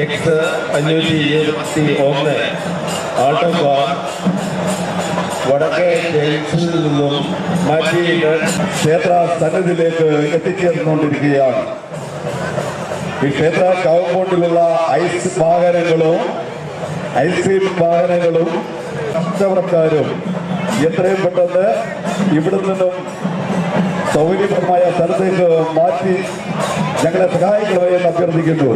X521 Alto car വടക്കേ ജംഗ്ഷനിൽ നിന്നും മാറ്റിയിട്ട് ക്ഷേത്ര സന്നിധിയിലേക്ക് എത്തിച്ചേർന്നുകൊണ്ടിരിക്കുകയാണ്. ഈ ക്ഷേത്ര കോമ്പൗണ്ടിലുള്ള ഐസ് വാഹനങ്ങളും ഐസ്ക്രീം വാഹനങ്ങളും കച്ചവടക്കാരും എത്രയും പെട്ടെന്ന് ഇവിടെ നിന്നും സൗകര്യപ്രദമായ സ്ഥലത്തേക്ക് മാറ്റി ഞങ്ങളെ സഹായിക്കണമെന്ന് അഭ്യർത്ഥിക്കുന്നു.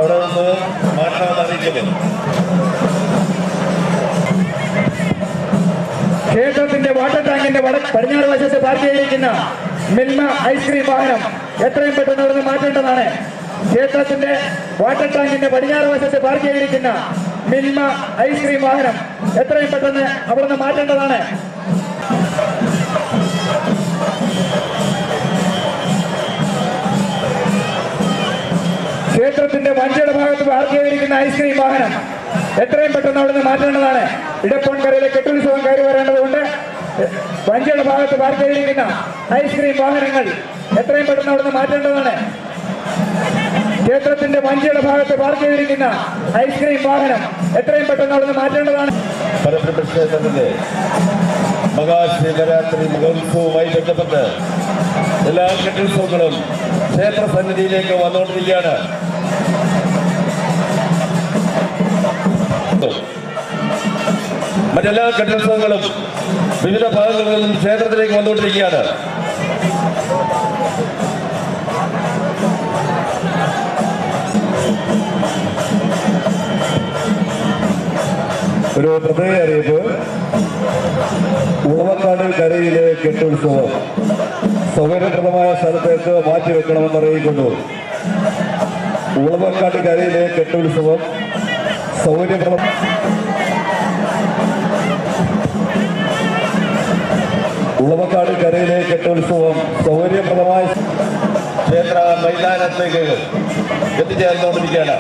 അവിടെ നിന്ന് മാറ്റാമെന്ന് അറിയിക്കുന്നു. ക്ഷേത്രത്തിന്റെ വാട്ടർ ടാങ്കിന്റെ പടിഞ്ഞാറ് വശത്ത് പാർക്ക് ചെയ്തിരിക്കുന്ന മിൽമ ഐസ്ക്രീം വാഹനം എത്രയും പെട്ടെന്ന് അവിടെ നിന്ന് മാറ്റേണ്ടതാണ്. ക്ഷേത്രത്തിന്റെ വാട്ടർ ടാങ്കിന്റെ പടിഞ്ഞാറ് വശത്ത് പാർക്ക് ചെയ്തിരിക്കുന്ന മിൽമ ഐസ്ക്രീം വാഹനം എത്രയും പെട്ടെന്ന് അവിടെ നിന്ന് മാറ്റേണ്ടതാണ്. ക്ഷേത്രത്തിന്റെ വഞ്ചിയുടെ ഭാഗത്ത് പാർക്ക് ചെയ്തിരിക്കുന്ന ഐസ്ക്രീം വാഹനം എത്രയും പെട്ടെന്ന് അവിടെ നിന്ന് മാറ്റേണ്ടതാണ്. ഇടപ്പോൺകരയിലെ കെട്ടുത്സവം കയറി വരേണ്ടതുകൊണ്ട് വഞ്ചിയുടെ ഭാഗത്ത് പാർക്ക് ചെയ്തിരിക്കുന്ന ഐസ്ക്രീം വാഹനങ്ങൾ എത്രയും പെട്ടെന്ന് അവിടെ നിന്ന് മാറ്റേണ്ടതാണ്. ക്ഷേത്രത്തിന്റെ വഞ്ചിയുടെ ഭാഗത്ത് പാർക്ക് ചെയ്തിരിക്കുന്ന ഐസ്ക്രീം വാഹനം എത്രയും പെട്ടെന്ന് അവിടെ നിന്ന് മാറ്റേണ്ടതാണ്. ക്ഷേത്രത്തിന്റെ മഹാശിവരാത്രി മഹോത്സവവുമായി ബന്ധപ്പെട്ട് എല്ലാ കെട്ടുത്സവങ്ങളും ക്ഷേത്ര സന്നിധിയിലേക്ക് വന്നുകൊണ്ടിരിക്കുകയാണ്. മറ്റെല്ലാ കെട്ടുത്സവങ്ങളും വിവിധ ഭാഗങ്ങളിൽ നിന്നും ക്ഷേത്രത്തിലേക്ക് വന്നുകൊണ്ടിരിക്കുകയാണ്. ഒരു പ്രത്യേക അറിയിപ്പ്. ഉളവക്കാട് കരയിലെ കെട്ടുത്സവം സൗകര്യപ്രദമായ സ്ഥലത്തേക്ക് മാറ്റിവെക്കണമെന്ന് അറിയിക്കുന്നു. ഉളവക്കാട് കരയിലെ കെട്ടുത്സവം ഉളവക്കാട് കരയിലെ കെട്ടുത്സവം സൗകര്യപ്രദമായ ക്ഷേത്ര മൈതാനത്തേക്ക് എത്തിച്ചേർന്നുകൊണ്ടിരിക്കുകയാണ്.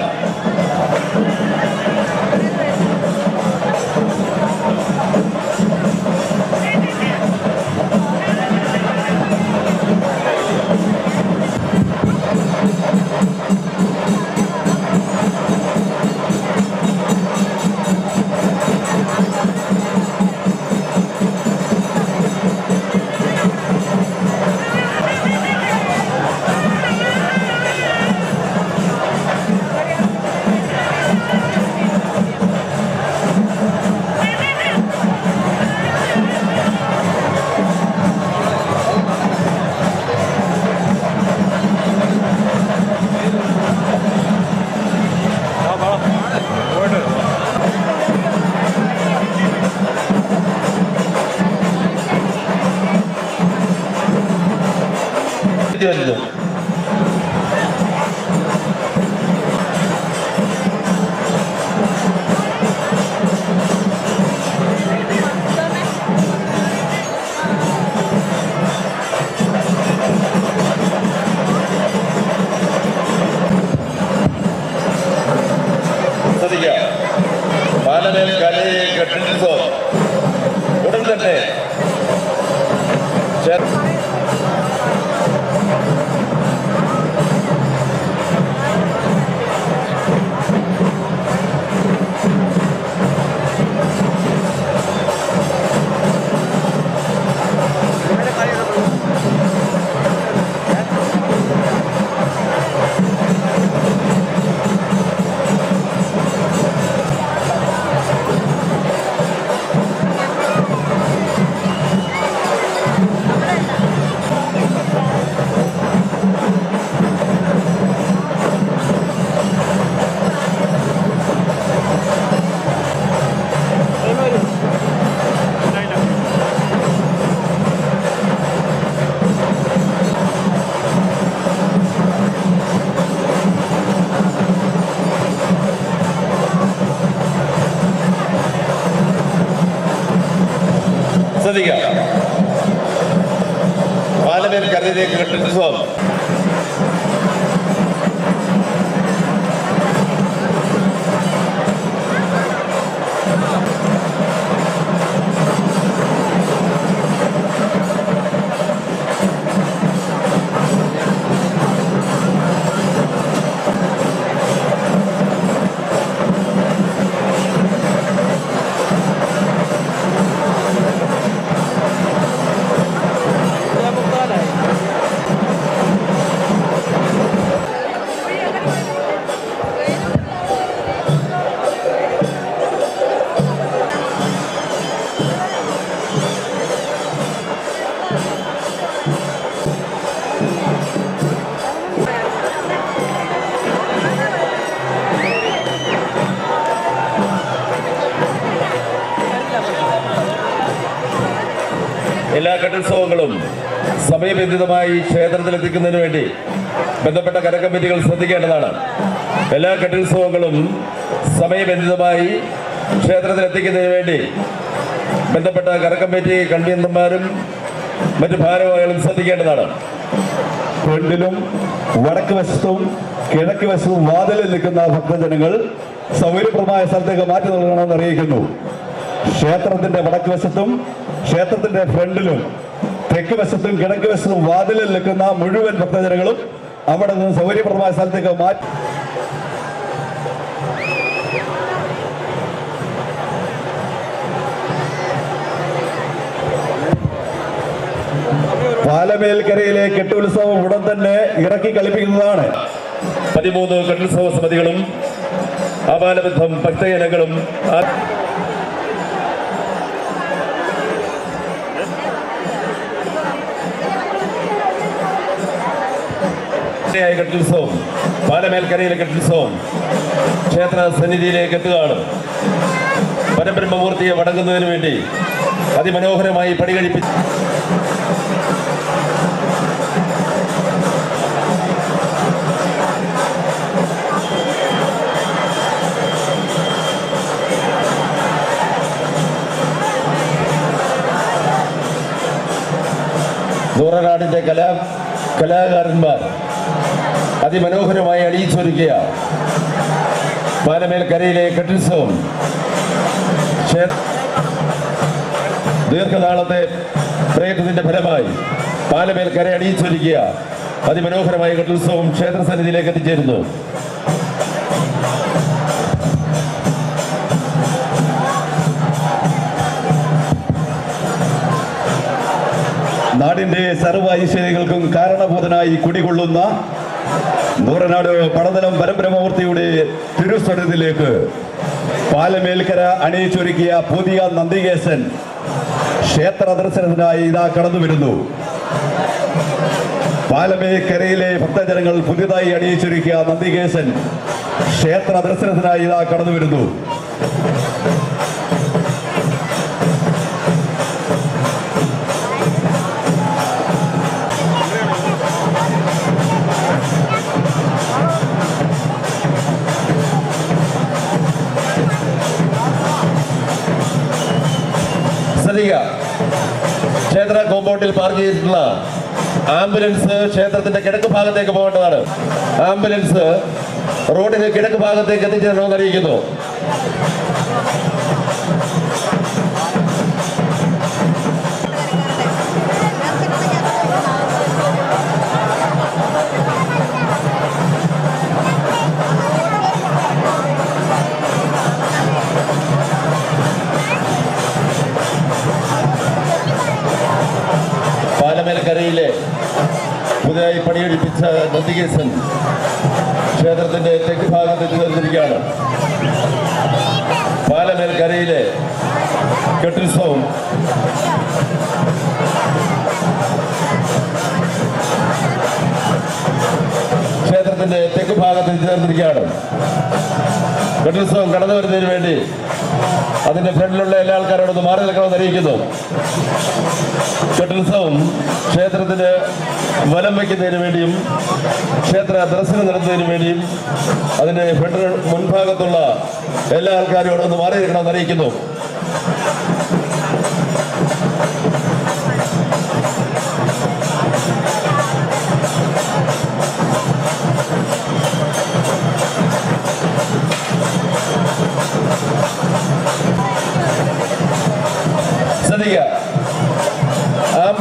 പാലമേൽ കലയെ കെട്ടിടം ഉടൻ തന്നെ ശ്രദ്ധിക്കാം. പാലമേൽ കരയിലേക്ക് കെട്ടുത്സവം എല്ലാ കെട്ടുത്സവങ്ങളും സമയബന്ധിതമായി ക്ഷേത്രത്തിലെത്തിക്കുന്നതിന് വേണ്ടി ബന്ധപ്പെട്ട കരകമ്മിറ്റികൾ ശ്രദ്ധിക്കേണ്ടതാണ്. എല്ലാ കെട്ടുത്സവങ്ങളും സമയബന്ധിതമായി ക്ഷേത്രത്തിലെത്തിക്കുന്നതിന് വേണ്ടി ബന്ധപ്പെട്ട കരകമ്മിറ്റി കൺവീനർമാരും മറ്റു ഭാരവാഹികളും ശ്രദ്ധിക്കേണ്ടതാണ്. ഫ്രണ്ടിലും വടക്ക് വശത്തും കിഴക്ക് വശത്തും വാതിലിൽ നിൽക്കുന്ന ഭക്തജനങ്ങൾ സൗകര്യപ്രദമായ സ്ഥലത്തേക്ക് മാറ്റി നൽകണമെന്ന് അറിയിക്കുന്നു. ക്ഷേത്രത്തിന്റെ വടക്ക് വശത്തും ക്ഷേത്രത്തിന്റെ ഫ്രണ്ടിലും തെക്ക് വശത്തും കിഴക്ക് വശത്തും വാതിലിൽ നിൽക്കുന്ന മുഴുവൻ ഭക്തജനങ്ങളും അവിടെ നിന്ന് സൗകര്യപ്രദമായ സ്ഥലത്തേക്ക് മാറ്റി. പാലമേൽക്കരയിലെ കെട്ടുത്സവം ഉടൻ തന്നെ ഇറക്കി കളിപ്പിക്കുന്നതാണ്. 13 കെട്ടുത്സവ സമിതികളും ആപാലബദ്ധം ഭക്തജനങ്ങളും കെട്ടുത്സവം പാലമേൽക്കരയിലെ കെട്ടുത്സവം ക്ഷേത്ര സന്നിധിയിലേക്ക് എത്തുകയാണ്. പരബ്രഹ്മമൂർത്തിയെ വണങ്ങുന്നതിന് വേണ്ടി അതിമനോഹരമായി പടികഴിപ്പിച്ചു നൂറനാടിന്റെ കലാകാരന്മാർ അതിമനോഹരമായി അണിയിച്ചൊരുക്കിയ പാലമേൽക്കരയിലെ കെട്ടുത്സവം ദീർഘനാളത്തെ പ്രയത്നത്തിന്റെ ഫലമായി പാലമേൽക്കര അണിയിച്ചൊരുക്കിയ അതിമനോഹരമായ കെട്ടുത്സവം ക്ഷേത്ര സന്നിധിയിലേക്ക് എത്തിച്ചേരുന്നു. നാടിന്റെ സർവ്വ ഐശ്വര്യങ്ങൾക്കും കാരണഭൂതനായി കുടികൊള്ളുന്ന നൂറനാട് പടതലം പരബ്രഹ്മമൂർത്തിയുടെ തിരുസന്നിധിയിലേക്ക് പാലമേൽക്കര അണിയിച്ചൊരുക്കിയ പുതിയ നന്ദികേശൻ ക്ഷേത്ര ദർശനത്തിനായി ഇതാ കടന്നു വരുന്നു. പാലമേൽക്കരയിലെ ഭക്തജനങ്ങൾ പുതിയതായി അണിയിച്ചൊരുക്കിയ നന്ദികേശൻ ക്ഷേത്ര ദർശനത്തിനായി ഇതാ കടന്നു വരുന്നു. ക്ഷേത്ര കോമ്പൗണ്ടിൽ പാർക്ക് ചെയ്തിട്ടുള്ള ആംബുലൻസ് ക്ഷേത്രത്തിന്റെ കിഴക്ക് ഭാഗത്തേക്ക് പോകേണ്ടതാണ്. ആംബുലൻസ് റോഡിന് കിഴക്ക് ഭാഗത്തേക്ക് എത്തിച്ചേരണമെന്ന് അറിയിക്കുന്നു. പാലമേൽക്കരയിലെ പുതിയതായി പണിയെടുപ്പിച്ച നന്ദികേശൻ ക്ഷേത്രത്തിന്റെ തെക്ക് ഭാഗത്ത് എത്തിച്ചേർന്നിരിക്കുകയാണ്. പാലമേൽക്കരയിലെ കെട്ടുത്സവം ക്ഷേത്രത്തിന്റെ തെക്ക് ഭാഗത്ത് എത്തിച്ചേർന്നിരിക്കുകയാണ്. കെട്ടുത്സവം കടന്നു വരുന്നതിന് വേണ്ടി അതിന്റെ ഫ്രണ്ടിലുള്ള എല്ലാ ആൾക്കാരോടൊന്ന് മാറി നിൽക്കണമെന്ന് അറിയിക്കുന്നു. കെട്ടുത്സവം ക്ഷേത്രത്തിന് വലം വയ്ക്കുന്നതിന് വേണ്ടിയും ക്ഷേത്ര ദർശനം നടത്തുന്നതിന് വേണ്ടിയും അതിന്റെ ഫ്രണ്ട് മുൻഭാഗത്തുള്ള എല്ലാ ആൾക്കാരോടൊന്ന് മാറി നിൽക്കണമെന്ന് അറിയിക്കുന്നു.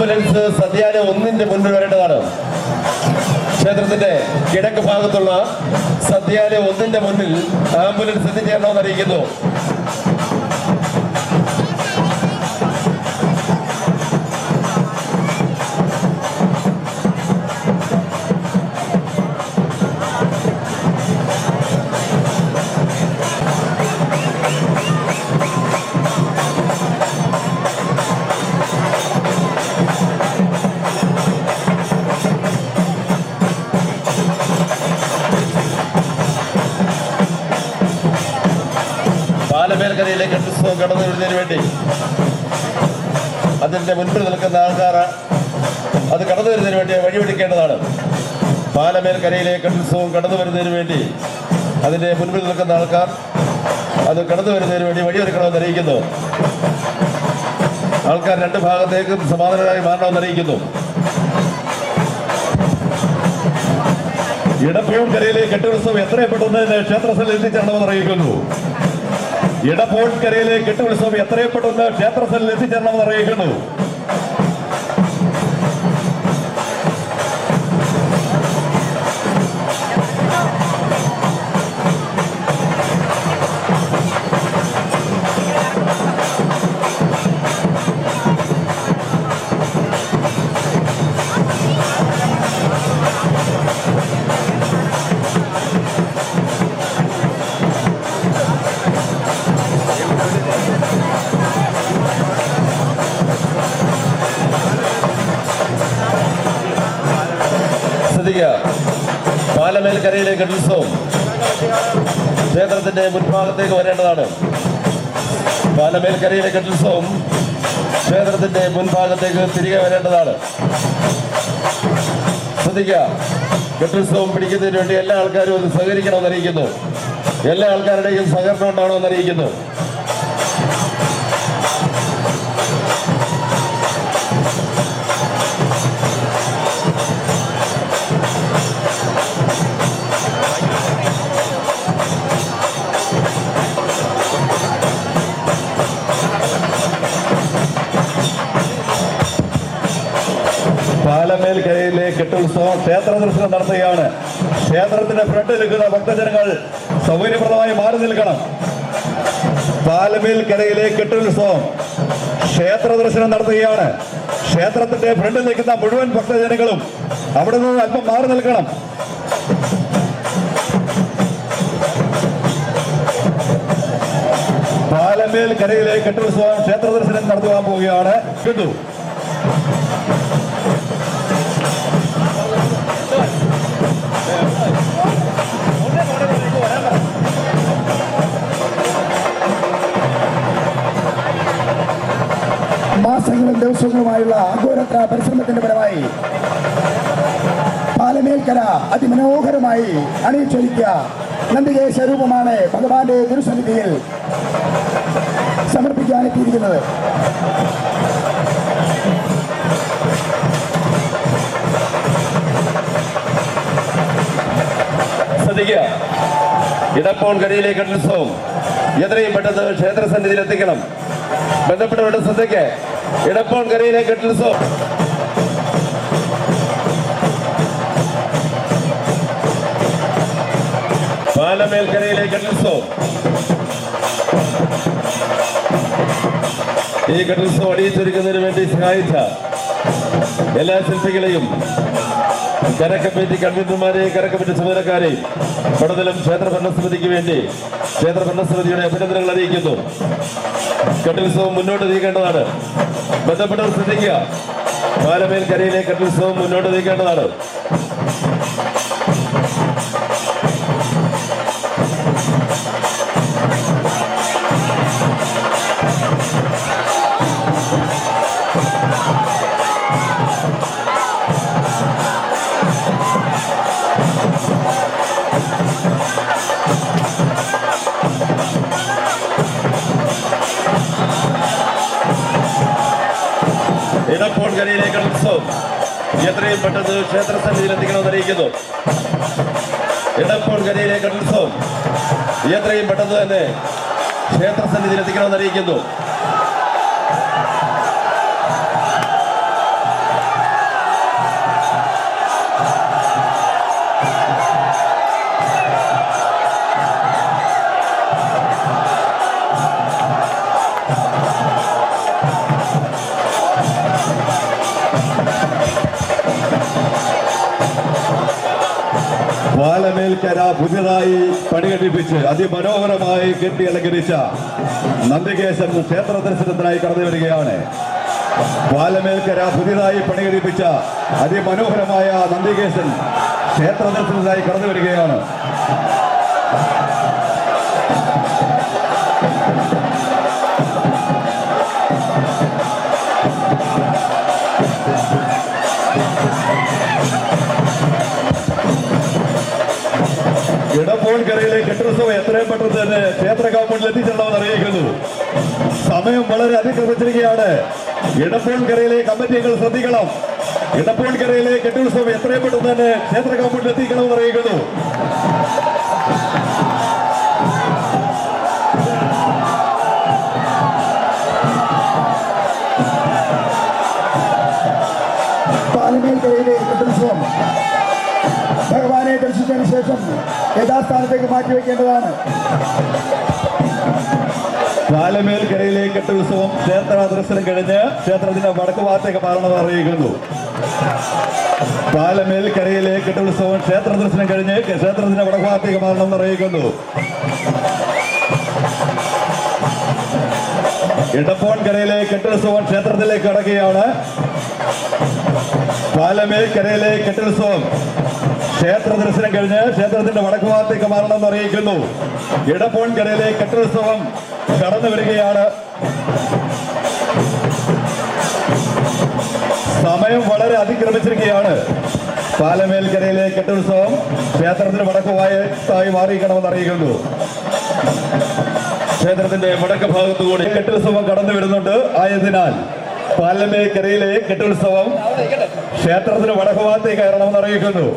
ആംബുലൻസ് സദ്യാലയം 1-ന്റെ മുന്നിൽ വരേണ്ടതാണ്. ക്ഷേത്രത്തിന്റെ കിഴക്ക് ഭാഗത്തുള്ള സദ്യാലയം 1-ന്റെ മുന്നിൽ ആംബുലൻസ് എത്തിച്ചേരണമെന്ന് അറിയിക്കുന്നു. പാലമേൽക്കരയിലേക്ക് ഉത്സവം കടന്നു വരുന്നതിന് വേണ്ടി അതിന്റെ മുൻപിൽ നിൽക്കുന്ന ആൾക്കാർ അത് കടന്നു വരുന്നതിന് വേണ്ടി വഴിപിടിക്കേണ്ടതാണ്. പാലമേൽക്കരയിലേക്ക് ഉത്സവം കടന്നു വരുന്നതിന് വേണ്ടി അതിന്റെ മുൻപിൽ നിൽക്കുന്ന ആൾക്കാർ അത് കടന്നു വരുന്നതിന് വേണ്ടി വഴിയൊരുക്കണമെന്ന് അറിയിക്കുന്നു. ആൾക്കാർ രണ്ട് ഭാഗത്തേക്കും സമാധാനമായി മാറണമെന്ന് അറിയിക്കുന്നു. ഇടപ്പോൺകരയിലെ കെട്ടുത്സവം എത്രയും പെട്ടെന്ന് ക്ഷേത്രസ്ഥലിൽ എത്തിച്ചേരണമെന്ന് അറിയിക്കുന്നു. ഇടപ്പോൺകരയിലെ കെട്ടുത്സവം എത്രയും പെട്ടെന്ന് ക്ഷേത്രസ്ഥലിൽ എത്തിച്ചേരണമെന്ന് അറിയിക്കുന്നു. പാലമേൽക്കരയിലെ കെട്ടുത്സവം ക്ഷേത്രത്തിന്റെ മുൻഭാഗത്തേക്ക് വരേണ്ടതാണ്. പാലമേൽക്കരയിലെ കെട്ടുത്സവം ക്ഷേത്രത്തിന്റെ മുൻഭാഗത്തേക്ക് തിരികെ വരേണ്ടതാണ്. ശ്രദ്ധിക്കുക, കെട്ടുത്സവം പിടിക്കുന്നതിന് വേണ്ടി എല്ലാ ആൾക്കാരും ഒന്ന് സഹകരിക്കണമെന്ന് അറിയിക്കുന്നു. എല്ലാ ആൾക്കാരുടെയും സഹകരണം ഉണ്ടാവണമെന്ന് അറിയിക്കുന്നു. പാലമേൽക്കരയിലെ കെട്ടുത്സവം ക്ഷേത്ര ദർശനം നടത്തുകയാണ്. ക്ഷേത്രത്തിന്റെ ഫ്രണ്ടിൽ നിൽക്കുന്ന ഭക്തജനങ്ങൾ സൗകര്യപ്രദമായി മാറി നിൽക്കണം. പാലമേൽക്കരയിലെ കെട്ടുത്സവം ക്ഷേത്ര ദർശനം നടത്തുകയാണ്. ക്ഷേത്രത്തിന്റെ ഫ്രണ്ടിൽ നിൽക്കുന്ന മുഴുവൻ ഭക്തജനങ്ങളും അവിടെ നിന്ന് അല്പം മാറി നിൽക്കണം. പാലമേൽക്കരയിലെ കെട്ടുത്സവം ക്ഷേത്ര ദർശനം നടത്തുവാൻ പോവുകയാണ്. കേട്ടു. മാസങ്ങളും ദിവസങ്ങളുമായുള്ള അഘോരത്ര പരിശ്രമത്തിന്റെ ഫലമായി പാലമേൽക്കര അതിമനോഹരമായി അണിയിച്ചൊരുക്കിയ നന്ദികേശ രൂപമാണ് ഭഗവാന്റെ തിരുസന്നിധിയിൽ സമർപ്പിക്കാനെത്തിയിരിക്കുന്നത്. ശ്രദ്ധിക്കുക, ഇടപ്പോൺകരയിലെ കെട്ടുത്സവം എത്രയും പെട്ടെന്ന് ക്ഷേത്രസന്നിധിയിൽ എത്തിക്കണം. ബന്ധപ്പെട്ടവരുടെ ശ്രദ്ധയ്ക്ക് ഇടപ്പോൺകരയിലെ കെട്ടുത്സവം പാലമേൽക്കരയിലെ കെട്ടുത്സവം ഈ കെട്ടുത്സവം അണിയിച്ചൊരുക്കുന്നതിന് വേണ്ടി സഹായിച്ച എല്ലാ ശില്പികളെയും, കരക്കമ്മിറ്റി കൺവീനർമാരെയും കരക്കമ്മിറ്റി ചുമതലക്കാരെയും പടതലം ക്ഷേത്ര ഭരണസമിതിക്ക് വേണ്ടി ക്ഷേത്ര ഭരണസമിതിയുടെ അഭിനന്ദനങ്ങൾ അറിയിക്കുന്നു. കെട്ടുത്സവം മുന്നോട്ട് നീക്കേണ്ടതാണ്. ബന്ധപ്പെട്ടവർ ശ്രദ്ധിക്കുക, പാലമേൽക്കരയിലെ കെട്ടുത്സവം മുന്നോട്ട് നീക്കേണ്ടതാണ്. ഇടപ്പോൺകരയിലെ കെട്ടുത്സവം എത്രയും പെട്ടെന്ന് ക്ഷേത്രസന്നിധിയിൽ എത്തിക്കണമെന്ന് അറിയിക്കുന്നു. ഇടപ്പോൺകരയിലെ കെട്ടുത്സവം എത്രയും പെട്ടെന്ന് തന്നെ ക്ഷേത്രസന്നിധിയിൽ എത്തിക്കണമെന്ന് അറിയിക്കുന്നു. പാലമേൽക്കര പുതിയതായി പണികഴിപ്പിച്ച് അതിമനോഹരമായി കെട്ടി അലങ്കരിച്ച നന്ദികേശൻ ക്ഷേത്ര ദർശനത്തിനായി കടന്നു വരികയാണ്. പാലമേൽക്കര പുതിയതായി പണികഴിപ്പിച്ച അതിമനോഹരമായ നന്ദികേശൻ ക്ഷേത്ര ദർശനത്തിനായി കടന്നു വരികയാണ്. ഇടപ്പോൾക്കരയിലെ കെട്ടുത്സവം എത്രയും പെട്ടെന്ന് തന്നെ ക്ഷേത്ര കൗമുണ്ടിൽ എത്തിച്ചേരണമെന്ന് അറിയിക്കുന്നു. സമയം വളരെ അതിക്രമിച്ചിരിക്കുകയാണ്. ഇടപ്പോൾക്കരയിലെ കമ്മിറ്റികൾ ശ്രദ്ധിക്കണം. ഇടപ്പോൾക്കരയിലെ കെട്ടുത്സവം എത്രയും പെട്ടെന്ന് തന്നെ ക്ഷേത്ര കൗമുണ്ടിൽ എത്തിക്കണമെന്ന് അറിയിക്കുന്നു. പാലമേൽക്കരയിലെ കെട്ടുത്സവം ഭഗവാനെ ദർശിച്ചതിന് ശേഷം യഥാസ്ഥാനത്തേക്ക് മാറ്റിവെക്കേണ്ടതാണ്. പാലമേൽക്കരയിലെ കെട്ടുത്സവം ക്ഷേത്ര ദർശനം കഴിഞ്ഞ് ക്ഷേത്രത്തിന്റെ വടക്ക് ഭാഗത്തേക്ക് മാറണമെന്ന് അറിയിക്കുന്നു. പാലമേൽക്കരയിലെ കെട്ടുത്സവം ക്ഷേത്ര ദർശനം കഴിഞ്ഞ് ക്ഷേത്രത്തിന്റെ വടക്ക് ഭാഗത്തേക്ക് മാറണമെന്ന് അറിയിക്കുന്നു. ഇടപ്പോൺകരയിലെ കെട്ടുത്സവം ക്ഷേത്രത്തിലേക്ക് കടക്കുകയാണ്. പാലമേൽക്കരയിലെ കെട്ടുത്സവം ക്ഷേത്ര ദർശനം കഴിഞ്ഞ് ക്ഷേത്രത്തിന്റെ വടക്ക് ഭാഗത്തേക്ക് മാറണമെന്ന് അറിയിക്കുന്നു. ഇടപ്പോൺകരയിലെ കെട്ടുത്സവം കടന്നു വരികയാണ്. സമയം വളരെ അതിക്രമിച്ചിരിക്കുകയാണ്. പാലമേൽക്കരയിലെ കെട്ടുത്സവം ക്ഷേത്രത്തിന് വടക്ക് ഭാഗത്തായി മാറിയിരിക്കണമെന്ന് അറിയിക്കുന്നു. ക്ഷേത്രത്തിന്റെ വടക്ക് ഭാഗത്തുകൂടി കെട്ടുത്സവം കടന്നു വരുന്നുണ്ട്. ആയതിനാൽ പാലമേൽക്കരയിലെ കെട്ടുത്സവം ക്ഷേത്രത്തിന് വടക്ക് ഭാഗത്തേക്ക് കയറണമെന്ന് അറിയിക്കുന്നു.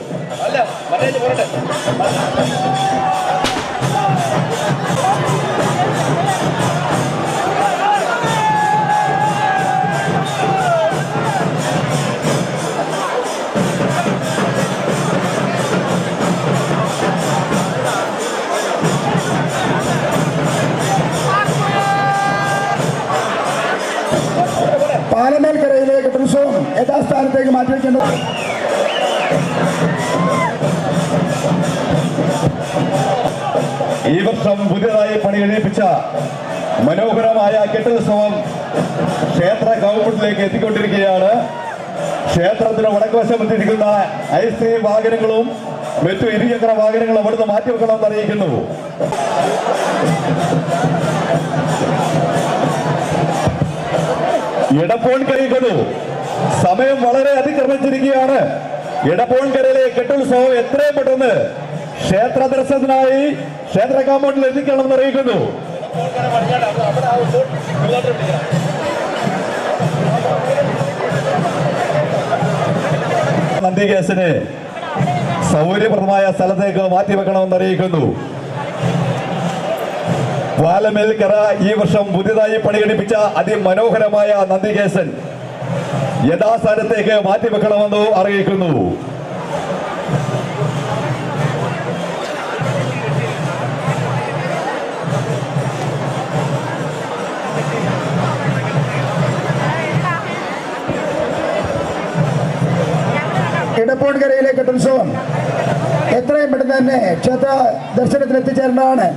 പാലമേൽക്കരയിലെ കെട്ടുത്സവം യഥാസ്ഥാനത്തേക്ക് മാറ്റിവെക്കേണ്ടത്. ഈ വർഷം പുതിയതായി പണി കഴിപ്പിച്ച മനോഹരമായ കെട്ടുത്സവം ക്ഷേത്ര കൗമുണ്ടിലേക്ക് എത്തിക്കൊണ്ടിരിക്കുകയാണ്. ക്ഷേത്രത്തിന് വടക്കുവശം എത്തിയിരിക്കുന്ന ഐസ്ക്രീം വാഹനങ്ങളും മറ്റു ഇരുചക്ര വാഹനങ്ങളും അവിടുന്ന് മാറ്റിവെക്കണമെന്ന് അറിയിക്കുന്നു. ഇടപ്പോൺകരയിക്കുന്നു. സമയം വളരെ അതിക്രമിച്ചിരിക്കുകയാണ്. ഇടപ്പോൺകരയിലെ കെട്ടുത്സവം എത്രയും പെട്ടെന്ന് ക്ഷേത്ര ദർശനത്തിനായി ക്ഷേത്ര കാമ്പൗണ്ടിൽ എത്തിക്കണമെന്ന് അറിയിക്കുന്നു. നന്ദികേശനെ സൗകര്യപ്രദമായ സ്ഥലത്തേക്ക് മാറ്റിവെക്കണമെന്ന് അറിയിക്കുന്നു. പാലമേൽക്കര ഈ വർഷം പുതിയതായി പണികഴിപ്പിച്ച അതിമനോഹരമായ നന്ദികേശൻ യഥാസ്ഥാനത്തേക്ക് മാറ്റിവെക്കണമെന്ന് അറിയിക്കുന്നു. ഇടപ്പോൺകരയിലെ കെട്ടുത്സവം എത്രയും പെട്ടെന്ന് തന്നെ ക്ഷേത്ര ദർശനത്തിന് എത്തിച്ചേരേണ്ടതാണ്.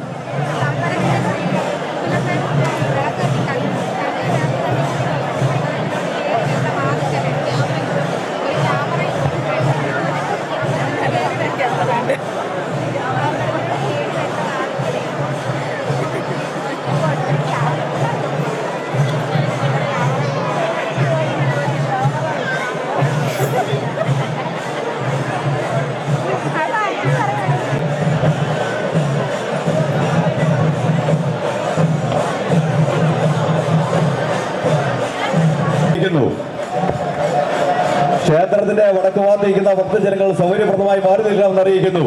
ക്ഷേത്രത്തിന്റെ വടക്ക് ഭാഗത്തേക്കുന്ന ഭക്തജനങ്ങൾ സൗകര്യപ്രദമായി മാറി നിൽക്കണമെന്ന് അറിയിക്കുന്നു.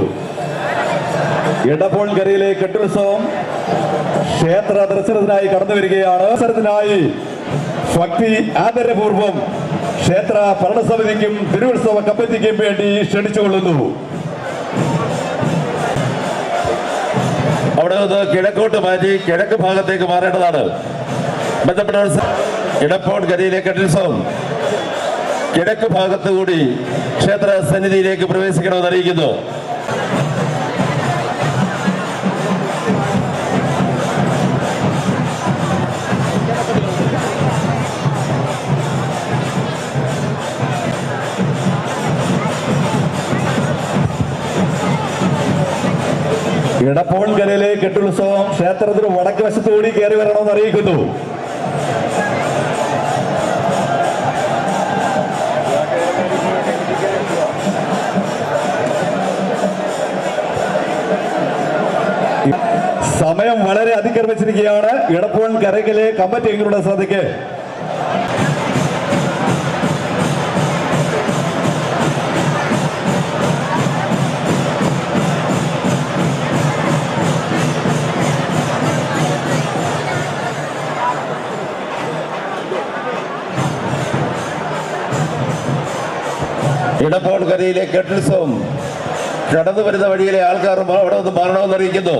ഇടപ്പോൺകരയിലെ കെട്ടുത്സവം ക്ഷേത്ര ദർശനത്തിനായി കടന്നു വരികയാണ്. ദർശനത്തിനായി ഭക്തി ആദരപൂർവം ക്ഷേത്ര ഭരണസമിതിക്കും തിരുവുത്സവ കമ്മിറ്റിക്കും വേണ്ടി ക്ഷണിച്ചുകൊള്ളുന്നു. അവിടെ നിന്ന് കിഴക്കോട്ട് മാറ്റി കിഴക്ക് ഭാഗത്തേക്ക് മാറേണ്ടതാണ്. ബന്ധപ്പെട്ട ഇടപ്പോൺകരയിലെ കെട്ടുത്സവം കിഴക്ക് ഭാഗത്തുകൂടി ക്ഷേത്ര സന്നിധിയിലേക്ക് പ്രവേശിക്കണമെന്ന് അറിയിക്കുന്നു. ഇടപ്പോൺകരയിലെ കെട്ടുത്സവം ക്ഷേത്രത്തിന് വടക്ക് വശത്തുകൂടി കയറി വരണമെന്ന് അറിയിക്കുന്നു. സമയം വളരെ അതിക്രമിച്ചിരിക്കുകയാണ്. ഇടപ്പോൺ കരയിലെ കമ്മിറ്റി അംഗങ്ങളുടെ ശ്രദ്ധയ്ക്ക് ഇടപ്പോൺ കരയിലെ കെട്ടുത്സവം കടന്നു വരുന്ന വഴിയിലെ ആൾക്കാർ അവിടെ ഒന്ന് മാറണമെന്ന് അറിയിക്കുന്നു.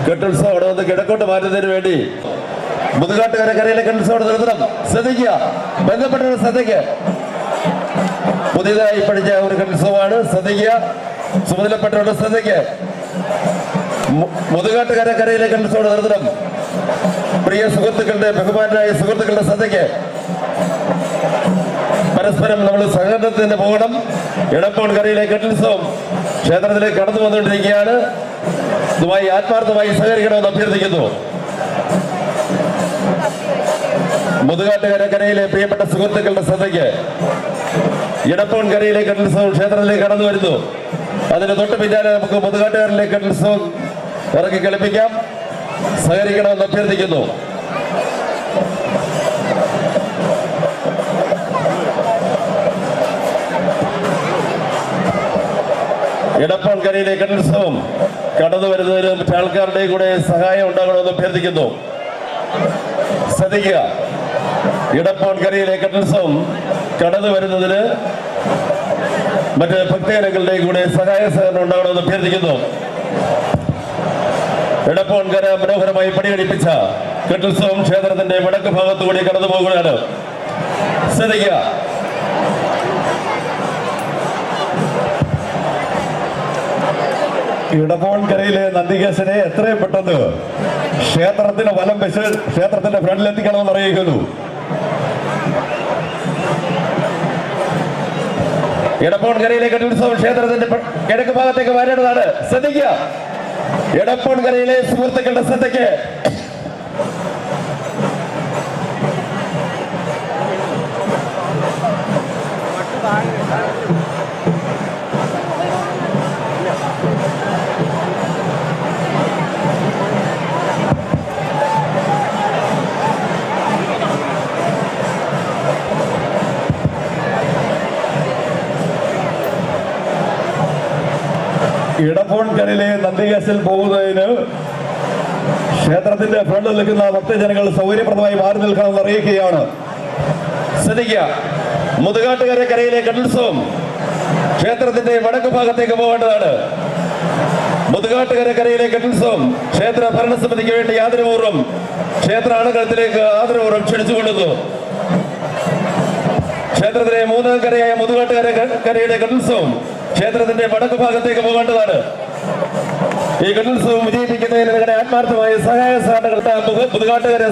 കെട്ടുത്സവം അവിടെ നിന്ന് കിഴക്കോട്ട് മാറ്റുന്നതിന് വേണ്ടി മുതുകാട്ടുകര കരയിലെ കെട്ടുത്സവം നിർത്തണം. ശ്രദ്ധിക്കുക, ബന്ധപ്പെട്ടവരുടെ ശ്രദ്ധയ്ക്ക്. പുതിയതായി പഠിച്ച ഒരു കെട്ടുത്സവമാണ്. ശ്രദ്ധിക്കുക, ചുമതലപ്പെട്ടവരുടെ ശ്രദ്ധയ്ക്ക്. മുതുകാട്ടുകര കരയിലെ കെട്ടുത്സവം നിർത്തണം. പ്രിയ സുഹൃത്തുക്കളുടെ, ബഹുമാനായ സുഹൃത്തുക്കളുടെ ശ്രദ്ധയ്ക്ക്. പരസ്പരം നമ്മൾ സഹകരണത്തിന് പോകണം. ഇടപ്പോൺ കരയിലെ കെട്ടുത്സവം ക്ഷേത്രത്തിലേക്ക് കടന്നു വന്നുകൊണ്ടിരിക്കുകയാണ്. ഇതുമായി ആത്മാർത്ഥമായി സഹകരിക്കണമെന്ന് അഭ്യർത്ഥിക്കുന്നു. മുതുകാട്ടുകര കരയിലെ പ്രിയപ്പെട്ട സുഹൃത്തുക്കളുടെ ശ്രദ്ധയ്ക്ക്. ഇടപ്പോൺ കരയിലെ കെട്ടുത്സവം ക്ഷേത്രത്തിലേക്ക് കടന്നു വരുന്നു. അതിന് തൊട്ട് പിന്നാലെ നമുക്ക് മുതുകാട്ടുകാരിലെ കെട്ടുത്സവം ഇറക്കി കളിപ്പിക്കാം. സഹകരിക്കണമെന്ന് അഭ്യർത്ഥിക്കുന്നു. ഇടപ്പോൺ കരയിലെ കെട്ടുത്സവം കടന്നു വരുന്നതിന് മറ്റു ആൾക്കാരുടെ കൂടെ സഹായം ഉണ്ടാകണമെന്ന് അഭ്യർത്ഥിക്കുന്നു. ശ്രദ്ധിക്കുക, ഇടപ്പോൺ കരയിലെ കെട്ടുത്സവം കടന്നു വരുന്നതിന് മറ്റ് ഭക്തജനങ്ങളുടെ കൂടെ സഹായ സഹകരണം ഉണ്ടാകണമെന്ന് അഭ്യർത്ഥിക്കുന്നു. ഇടപ്പോൺ കര മനോഹരമായി പണികഴിപ്പിച്ച കെട്ടുത്സവം ക്ഷേത്രത്തിന്റെ വടക്ക് ഭാഗത്തുകൂടി കടന്നു പോകുകയാണ്. ശ്രദ്ധിക്കുക, ഇടപ്പോൺ കരയിലെ നന്ദികേശനെ എത്രയും പെട്ടെന്ന് ക്ഷേത്രത്തിന് വലം വെച്ച് ക്ഷേത്രത്തിന്റെ ഫ്രണ്ടിലെത്തിക്കണമെന്ന് അറിയിക്കുന്നു. ഇടപ്പോൺ കരയിലെ കെട്ടുത്സവം ക്ഷേത്രത്തിന്റെ കിഴക്ക് ഭാഗത്തേക്ക് വരേണ്ടതാണ്. ശ്രദ്ധിക്കുക, ഇടപ്പോൺ കരയിലെ സുഹൃത്തുക്കളുടെ ശ്രദ്ധയ്ക്ക്. ഇടപ്പോൺ കരയിലെ നന്ദികേശിൽ പോകുന്നതിന് ക്ഷേത്രത്തിന്റെ ഫ്രണ്ടിൽ നിൽക്കുന്ന ഭക്തജനങ്ങൾ സൗകര്യപ്രദമായി മാറി നിൽക്കണമെന്ന് അറിയിക്കുകയാണ്. ശ്രദ്ധിക്കുക, മുതുകാട്ടുകര കരയിലെ കെട്ടുത്സവം ക്ഷേത്രത്തിന്റെ വടക്ക് ഭാഗത്തേക്ക് പോകേണ്ടതാണ്. മുതുകാട്ടുകര കരയിലെ കെട്ടുത്സവം ക്ഷേത്ര ഭരണസമിതിക്ക് വേണ്ടി ആദരപൂർവ്വം ക്ഷേത്ര അണുകളത്തിലേക്ക് ആദരപൂർവ്വം ക്ഷണിച്ചുകൊള്ളുന്നു. ക്ഷേത്രത്തിലെ മൂന്നാം കരയായ മുതുകാട്ടുകര കരയുടെ കെട്ടുത്സവം ക്ഷേത്രത്തിന്റെ വടക്ക് ഭാഗത്തേക്ക് പോകേണ്ടതാണ്. ഈ കെട്ടുത്സവം വിജയിപ്പിക്കുന്നതിന് നിങ്ങളുടെ ആത്മാർത്ഥമായ സഹായ സഹകരണങ്ങൾ മുതുകാട്ടുകര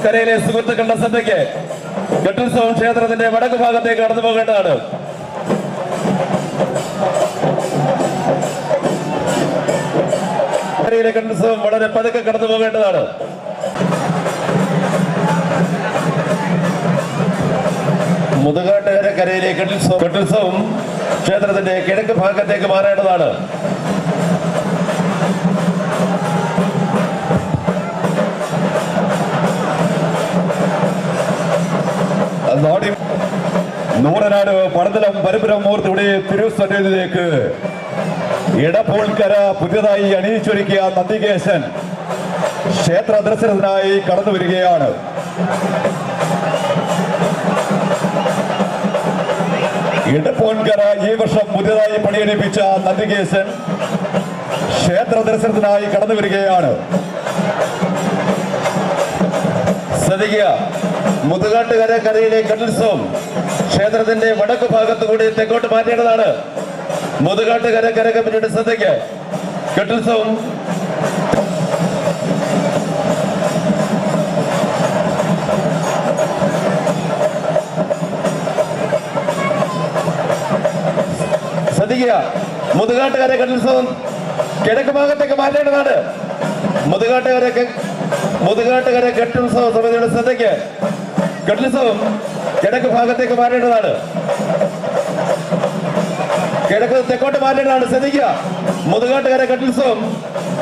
കരയിലെ സുഹൃത്തുക്കളുടെ ശ്രദ്ധയ്ക്ക്. കെട്ടുത്സവം ക്ഷേത്രത്തിന്റെ വടക്ക് ഭാഗത്തേക്ക് കടന്നു പോകേണ്ടതാണ്. കരയിലെ കെട്ടുത്സവം വളരെ പതുക്കെ കടന്നു പോകേണ്ടതാണ്. മുതുകാട്ടുകര കരയിലെ കെട്ടുത്സവം ക്ഷേത്രത്തിന്റെ കിഴക്ക് ഭാഗത്തേക്ക് മാറേണ്ടതാണ്. നൂറനാട് പടത്തലം പരമ്പരം മൂർത്തിയുടെ തിരുസന്നിധിയിലേക്ക് ഇടപ്പോൺകര പുതിയതായി അണിയിച്ചൊരുക്കിയ നന്ദികേശൻ ക്ഷേത്ര ദർശനത്തിനായി കടന്നു വരികയാണ്. ഇടപ്പോൺകര ഈ വർഷം പുതിയതായി പണിയെടുപ്പിച്ച നന്ദികേശൻ ക്ഷേത്ര ദർശനത്തിനായി കടന്നു വരികയാണ്. ശ്രദ്ധിക്കുക, മുതുകാട്ടുകര കരയിലെ കെട്ടുത്സവം ക്ഷേത്രത്തിന്റെ വടക്ക് ഭാഗത്തുകൂടി തെക്കോട്ട് മാറ്റേണ്ടതാണ്. മുതുകാട്ടുകര കര കമ്മിറ്റിയുടെ ശ്രദ്ധയ്ക്ക്. കെട്ടുത്സവം ശ്രദ്ധിക്കുക, മുതുകാട്ടുകര കെട്ടുത്സവം കിഴക്ക് ഭാഗത്തേക്ക് മാറ്റേണ്ടതാണ്. മുതുകാട്ടുകര കെട്ടുത്സവ സമിതിയുടെ ശ്രദ്ധയ്ക്ക് കെട്ടുത്സവം കിഴക്ക് ഭാഗത്തേക്ക് മാറ്റേണ്ടതാണ്. കിഴക്ക് തെക്കോട്ട് മാറ്റേണ്ടതാണ്. ശ്രദ്ധിക്കുക, മുതുകാട്ടുകര കെട്ടുത്സവം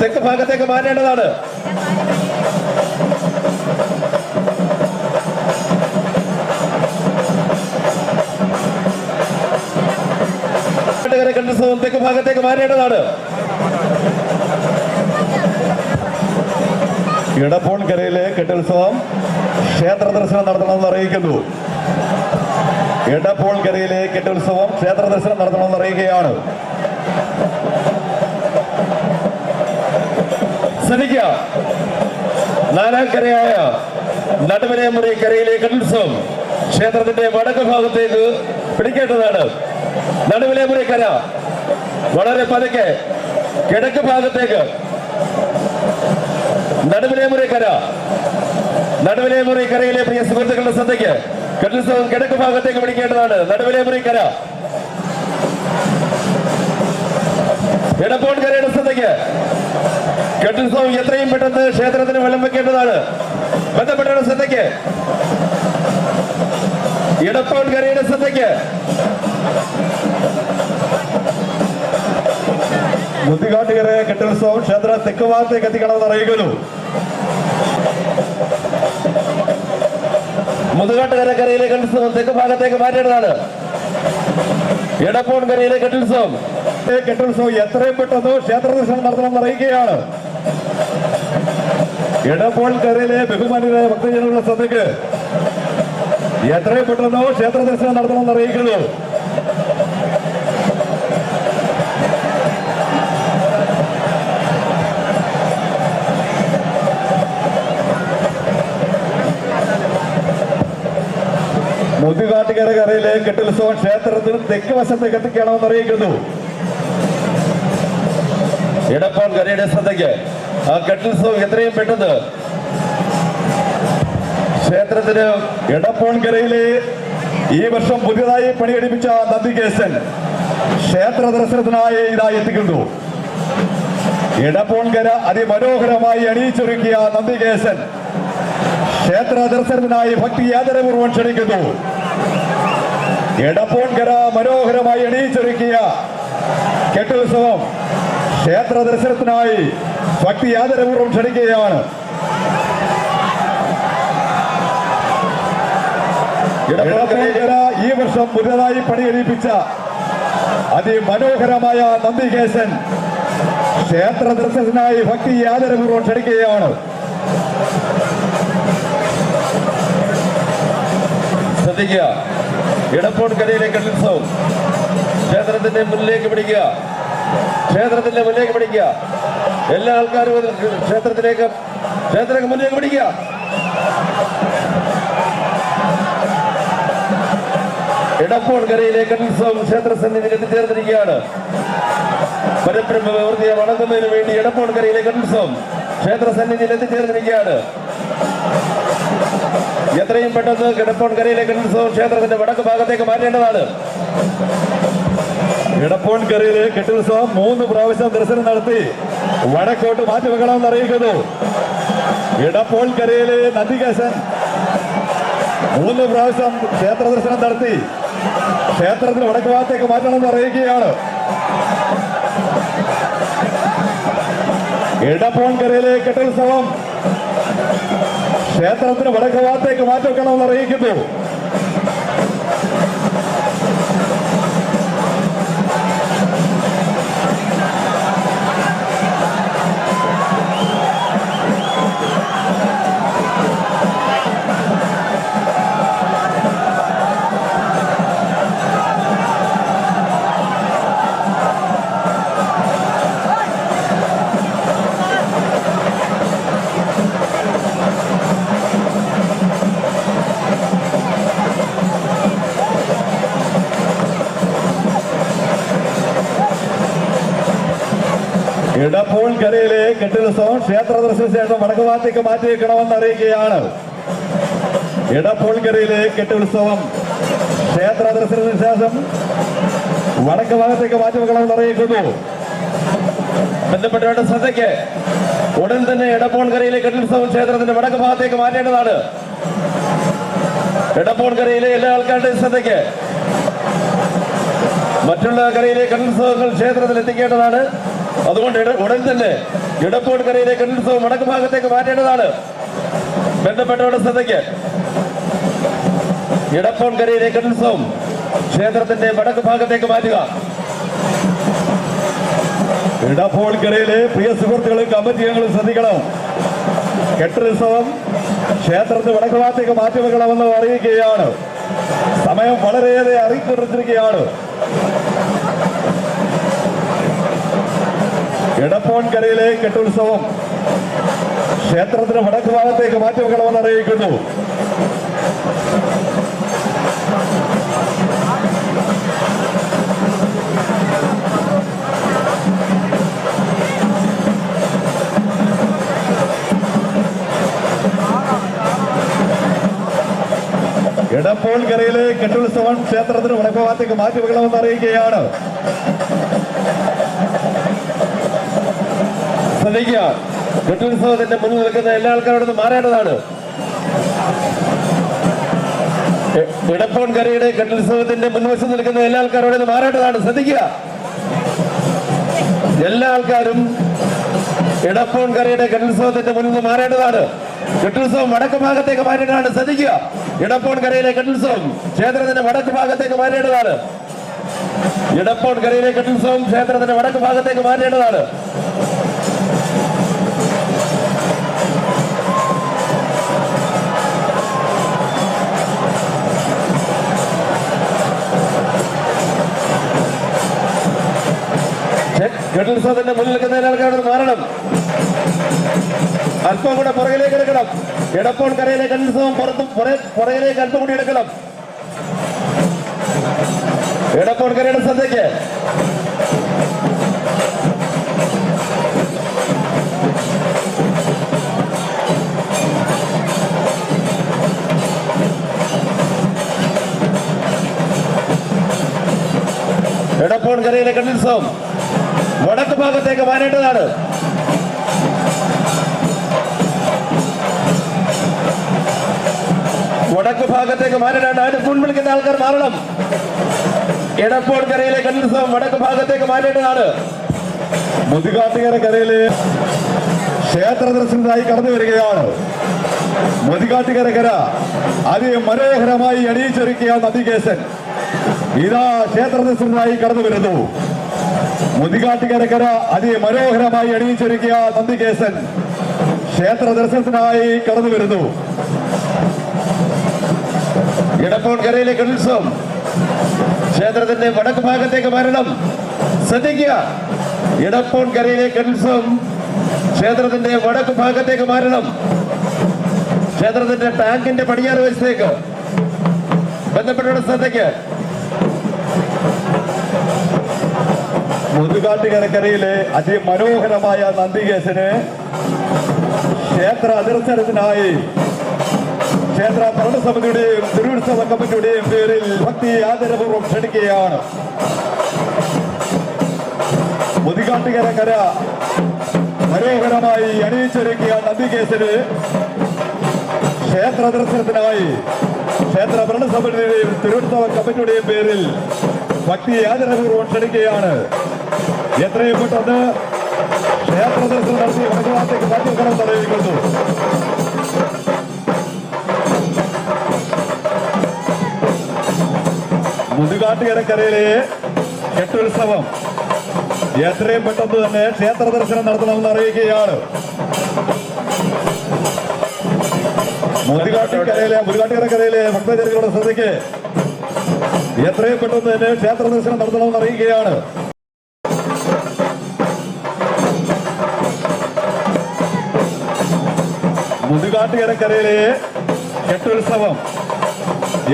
തെക്ക് ഭാഗത്തേക്ക് മാറ്റേണ്ടതാണ്. കെട്ടുത്സവം തെക്ക് ഭാഗത്തേക്ക് മാറ്റേണ്ടതാണ്. ഇടപ്പോൺകരയിലെ കെട്ടുത്സവം ക്ഷേത്ര ദർശനം നടത്തണമെന്ന് അറിയിക്കുന്നു. ഇടപ്പോൺകരയിലെ കെട്ടുത്സവം ക്ഷേത്ര ദർശനം നടത്തണമെന്ന് അറിയിക്കുകയാണ്. ശ്രദ്ധിക്കുക, നാലാം കരയായ നടുവിലെ മുറി കരയിലെ കെട്ടുത്സവം ക്ഷേത്രത്തിന്റെ വടക്ക് ഭാഗത്തേക്ക് പിടിക്കേണ്ടതാണ്. നടുവിലെ മുറി കര വളരെ പതുക്കെ കിഴക്ക് ഭാഗത്തേക്ക്. നടുവിലെ മുറി കരയിലെ പ്രിയ സുഹൃത്തുക്കളുടെ ശ്രദ്ധയ്ക്ക് കെട്ടുത്സവം കിഴക്ക് ഭാഗത്തേക്ക് പിടിക്കേണ്ടതാണ്. നടുവിലെ മുറി കര. ഇടപ്പോൺകരയുടെ ശ്രദ്ധയ്ക്ക് കെട്ടുത്സവം എത്രയും പെട്ടെന്ന് ക്ഷേത്രത്തിന് വെള്ളം വെക്കേണ്ടതാണ്. ബന്ധപ്പെട്ടവരുടെ ശ്രദ്ധയ്ക്ക് ഇടപ്പോൺകരയുടെ ശ്രദ്ധയ്ക്ക് മുതികാട്ടുകര കെട്ടുത്സവം ക്ഷേത്ര തെക്ക് ഭാഗത്തേക്ക് എത്തിക്കണമെന്ന് അറിയിക്കുന്നു. മുതുകാട്ടുകര കരയിലെ കെട്ടുത്സവം തെക്ക് ഭാഗത്തേക്ക് മാറ്റേണ്ടതാണ്. ഇടപ്പോൺകരയിലെ കെട്ടുത്സവം എത്രയും പെട്ടെന്ന് ക്ഷേത്ര ദർശനം നടത്തണമെന്ന് അറിയിക്കുകയാണ്. ഇടപ്പോൺകരയിലെ ബഹുമാനിയായ ഭക്തജനങ്ങളുടെ ശ്രദ്ധയ്ക്ക് എത്രയും പെട്ടെന്ന് ക്ഷേത്ര ദർശനം നടത്തണമെന്ന് അറിയിക്കുന്നു. മുതുകാട്ടുകര കരയിലെ കെട്ടുത്സവം ക്ഷേത്രത്തിന് തെക്ക് വശത്തേക്ക് എത്തിക്കണമെന്ന് അറിയിക്കുന്നു. ഇടപ്പോൺകരയുടെ ശ്രദ്ധയ്ക്ക് ആ കെട്ടുത്സവം എത്രയും പെട്ടെന്ന് ക്ഷേത്രത്തിന് ഇടപ്പോൺകരയിലെ ഈ വർഷം പുതിയതായി പണിയെടുപ്പിച്ച നന്ദികേശൻ ക്ഷേത്ര ദർശനത്തിനായി ഇതായി എത്തിക്കുന്നു. ഇടപ്പോൺകര അതിമനോഹരമായി അണിയിച്ചൊരുക്കിയ നന്ദികേശൻ ക്ഷേത്ര ദർശനത്തിനായി ഭക്തി ആദരപൂർവ്വം ക്ഷണിക്കുന്നു. എടപ്പോൺകര മനോഹരമായി അണിയിച്ചൊരുക്കിയ കെട്ടുത്സവം ക്ഷേത്ര ദർശനത്തിനായി ഭക്തി ആദരപൂർവ്വം ക്ഷണിക്കുകയാണ്. എടപ്പോൺകര ഈ വർഷം പുതിയതായി പണിയെടുപ്പിച്ച അതിമനോഹരമായ നന്ദികേശൻ ക്ഷേത്ര ദർശനത്തിനായി ഭക്തി ആദരപൂർവ്വം ക്ഷണിക്കുകയാണ്. ശ്രദ്ധിക്കുക, ഇടപ്പോൺകരയിലെ കെട്ടുത്സവം ക്ഷേത്രത്തിന്റെ മുന്നിലേക്ക് പിടിക്കുക. എല്ലാ ആൾക്കാരും ക്ഷേത്രത്തിലേക്ക് മുന്നിലേക്ക് പിടിക്കുക. ഇടപ്പോൺകരയിലെ കെട്ടുത്സവം ക്ഷേത്ര സന്നിധിയിൽ എത്തിച്ചേർന്നിരിക്കുകയാണ്. പരബ്രഹ്മ പ്രവൃത്തിയെ വണങ്ങുന്നതിന് വേണ്ടി ഇടപ്പോൺകരയിലെ കെട്ടുത്സവം ക്ഷേത്ര സന്നിധിയിൽ എത്തിച്ചേർന്നിരിക്കുകയാണ്. എത്രയും പെട്ടെന്ന് ഇടപ്പോൺകരയിലെ കെട്ടുത്സവം ക്ഷേത്രത്തിന്റെ വടക്ക് ഭാഗത്തേക്ക് മാറ്റേണ്ടതാണ്. ഇടപ്പോൺകരയിലെ കെട്ടുത്സവം 3 പ്രാവശ്യം ദർശനം നടത്തി വടക്കോട്ട് മാറ്റിവെക്കണമെന്ന് അറിയിക്കുന്നു. ഇടപ്പോൺകരയിലെ നന്ദികേശൻ 3 പ്രാവശ്യം ക്ഷേത്ര ദർശനം നടത്തി ക്ഷേത്രത്തിന് വടക്ക് ഭാഗത്തേക്ക് മാറ്റണമെന്ന് അറിയിക്കുകയാണ്. ഇടപ്പോൺകരയിലെ കെട്ടുത്സവം ക്ഷേത്രത്തിന് വടക്ക് ഭാഗത്തേക്ക് മാറ്റിവെക്കണമെന്ന് അറിയിക്കുന്നു. ഇടപ്പോൺകരയിലെ കെട്ടുത്സവം ക്ഷേത്ര ദർശനത്തിന് ശേഷം വടക്ക് ഭാഗത്തേക്ക് മാറ്റി വെക്കണമെന്ന് അറിയിക്കുകയാണ്. ഇടപ്പോൺകരയിലെ കെട്ടുത്സവം ക്ഷേത്ര ദർശനത്തിന് ശേഷം വടക്ക് ഭാഗത്തേക്ക് മാറ്റി വെക്കണമെന്ന് അറിയിക്കുന്നു. ബന്ധപ്പെട്ടവരുടെ ശ്രദ്ധയ്ക്ക് ഉടൻ തന്നെ എടപ്പോൺകരയിലെ കെട്ടിൽസവം ക്ഷേത്രത്തിന്റെ വടക്ക് ഭാഗത്തേക്ക് മാറ്റേണ്ടതാണ്. എടപ്പോൺകരയിലെ എല്ലാ ആൾക്കാരുടെയും ശ്രദ്ധയ്ക്ക് മറ്റുള്ള കരയിലെ കെട്ടിൽസവങ്ങൾ ക്ഷേത്രത്തിൽ എത്തിക്കേണ്ടതാണ്. അതുകൊണ്ട് ഉടൻ തന്നെ എടപ്പോൺകരയിലെ കെട്ടിൽസവം വടക്ക് ഭാഗത്തേക്ക് മാറ്റേണ്ടതാണ്. ബന്ധപ്പെട്ടവരുടെ ശ്രദ്ധയ്ക്ക് എടപ്പോൺകരയിലെ കെട്ടിൽസവം ക്ഷേത്രത്തിന്റെ വടക്ക് ഭാഗത്തേക്ക് മാറ്റുക. ഇടപ്പോൾക്കരയിലെ പ്രിയ സുഹൃത്തുക്കളും കമ്മിറ്റി അംഗങ്ങളും ശ്രദ്ധിക്കണം. കെട്ടുത്സവം ക്ഷേത്രത്തിന് വടക്ക് ഭാഗത്തേക്ക് മാറ്റിവെക്കണമെന്ന് അറിയിക്കുകയാണ്. സമയം വളരെയേറെ അറിയിച്ചിരിക്കുകയാണ്. ഇടപ്പോൺകരയിലെ കെട്ടുത്സവം ക്ഷേത്രത്തിന് വടക്ക് ഭാഗത്തേക്ക് മാറ്റിവെക്കണമെന്ന് അറിയിക്കുന്നു. എടപ്പോൺകരയിലെ കെട്ടുത്സവം ക്ഷേത്രത്തിന് വടക്ക് ഭാഗത്തേക്ക് മാറ്റിവെക്കണമെന്ന് അറിയിക്കുകയാണ്. ശ്രദ്ധിക്കുക, കെട്ടുത്സവത്തിന്റെ മുന്നിൽ നിൽക്കുന്ന എല്ലാ ആൾക്കാരോടും മാറേണ്ടതാണ്. എടപ്പോൺകരയുടെ കെട്ടുത്സവത്തിന്റെ മുൻവശം നിൽക്കുന്ന എല്ലാ ആൾക്കാരോടും മാറേണ്ടതാണ്. ശ്രദ്ധിക്കുക, എല്ലാ ആൾക്കാരും എടപ്പോൺകരയുടെ കെട്ടുത്സവത്തിന്റെ മുന്നിൽ നിന്ന് മാറേണ്ടതാണ്. കെട്ടുത്സവം വടക്ക് ഭാഗത്തേക്ക് മാറേണ്ടതാണ്. ശ്രദ്ധിക്കുക, എടപ്പോൺകരയിലെ കെട്ടുത്സവം ക്ഷേത്രത്തിന്റെ വടക്ക് ഭാഗത്തേക്ക് മാറേണ്ടതാണ്. എടപ്പോൺകരയിലെ കെട്ടുത്സവം ക്ഷേത്രത്തിന്റെ വടക്ക് ഭാഗത്തേക്ക് മാറേണ്ടതാണ്. കെട്ടുത്സവത്തിന്റെ മുന്നിൽ നിൽക്കുന്ന ആൾക്കാരോട് മാറണം. അല്പം കൂടെ പുറകിലേക്ക് എടുക്കണം. എടപ്പോൺകരയിലെ കെട്ടുത്സവം പുറകിലേക്ക് അല്പം കൂടി എടുക്കണം. എടപ്പോൺകരയുടെ ശ്രദ്ധയ്ക്ക് എടപ്പോൺകരയിലെ കെട്ടുത്സവം വടക്ക് ഭാഗത്തേക്ക് മാറേണ്ടതാണ്. വടക്ക് ഭാഗത്തേക്ക് മാറേണ്ടതാണ്. അതിന് മുൻ വിളിക്കുന്ന ആൾക്കാർ മാറണം. എടപ്പോൺകരയിലെ കെട്ടുത്സവം വടക്ക് ഭാഗത്തേക്ക് മാറേണ്ടതാണ്. മുതികാട്ടുകര കരയിലെ ക്ഷേത്ര ദർശനത്തിനായി കടന്നു വരികയാണ്. മുതികാട്ടുകര കര അതിമനോഹരമായി അണിയിച്ചൊരുക്കിയ നന്ദികേശൻ ഇതാ ക്ഷേത്ര ദർശനത്തിനായി കടന്നു വരുന്നു. മുതികാട്ടുകര കര അതിമനോഹരമായി അണിയിച്ചൊരുക്കിയ നന്ദികേശൻ ക്ഷേത്ര ദർശനത്തിനായി കടന്നു വരുന്നു. എടപ്പോൺകരയിലെ കെട്ടുത്സവം ക്ഷേത്രത്തിന്റെ വടക്ക് ഭാഗത്തേക്ക് മാറണം. ശ്രദ്ധിക്കുക, എടപ്പോൺകരയിലെ കെട്ടുത്സവം ക്ഷേത്രത്തിന്റെ വടക്ക് ഭാഗത്തേക്ക് മാറണം. ക്ഷേത്രത്തിന്റെ ടാങ്കിന്റെ പടിഞ്ഞാറ് വശത്തേക്ക്. ബന്ധപ്പെട്ടവരുടെ ശ്രദ്ധയ്ക്ക് മുതുകാട്ടുകരക്കരയിലെ അതിമനോഹരമായ നന്ദികേശന് ക്ഷേത്ര ദർശനത്തിനായി ക്ഷേത്ര ഭരണസമിതിയുടെയും തിരുവുത്സവ കമ്മിറ്റിയുടെയും പേരിൽ ഭക്തി ആദരപൂർവ്വം ക്ഷണിക്കുകയാണ്. മുതികാട്ടുകരക്കര മനോഹരമായി അണിയിച്ചൊരുക്കിയ നന്ദികേശന് ക്ഷേത്ര ദർശനത്തിനായി ക്ഷേത്ര ഭരണസമിതിയുടെയും തിരുവുത്സവ കമ്മിറ്റിയുടെയും പേരിൽ ഭക്തി ആദരപൂർവ്വം ക്ഷണിക്കുകയാണ്. എത്രയും പെട്ടെന്ന് ക്ഷേത്ര ദർശനം നടത്തി വടക്കുഭാഗത്തേക്ക് മാറ്റിവെക്കണമെന്ന് അറിയിക്കുന്നു. മുതുകാട്ടുകരക്കരയിലെ കെട്ടുത്സവം എത്രയും പെട്ടെന്ന് തന്നെ ക്ഷേത്ര ദർശനം നടത്തണമെന്ന് അറിയിക്കുകയാണ്. മുതുകാട്ടുകരക്കരയിലെ ഭക്തജനങ്ങളുടെ ശ്രദ്ധയ്ക്ക് എത്രയും പെട്ടെന്ന് തന്നെ ക്ഷേത്ര ദർശനം നടത്തണമെന്ന് അറിയിക്കുകയാണ്. മുതുകാട്ടുകരക്കരയിലെ കെട്ടുത്സവം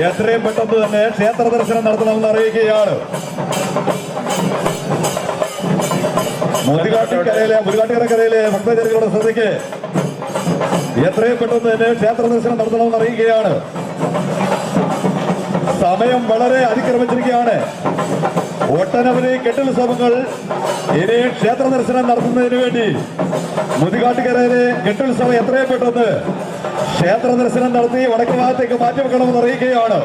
എത്രയും പെട്ടെന്ന് തന്നെ ക്ഷേത്ര ദർശനം നടത്തണമെന്ന് അറിയിക്കുകയാണ്. മുതുകാട്ടുകരക്കരയിലെ ഭക്തജനങ്ങളുടെ ശ്രദ്ധയ്ക്ക് എത്രയും പെട്ടെന്ന് തന്നെ ക്ഷേത്ര ദർശനം നടത്തണമെന്ന് അറിയിക്കുകയാണ്. സമയം വളരെ അതിക്രമിച്ചിരിക്കുകയാണ്. ഒട്ടനവധി കെട്ടുത്സവങ്ങൾ ഇനി ക്ഷേത്ര ദർശനം നടത്തുന്നതിന് വേണ്ടി മുതുകാട്ടുകരയിലെ കെട്ടുത്സവം എത്രയും പെട്ടെന്ന് ക്ഷേത്ര ദർശനം നടത്തി വടക്ക് ഭാഗത്തേക്ക് മാറ്റിവെക്കണമെന്ന് അറിയിക്കുകയാണ്.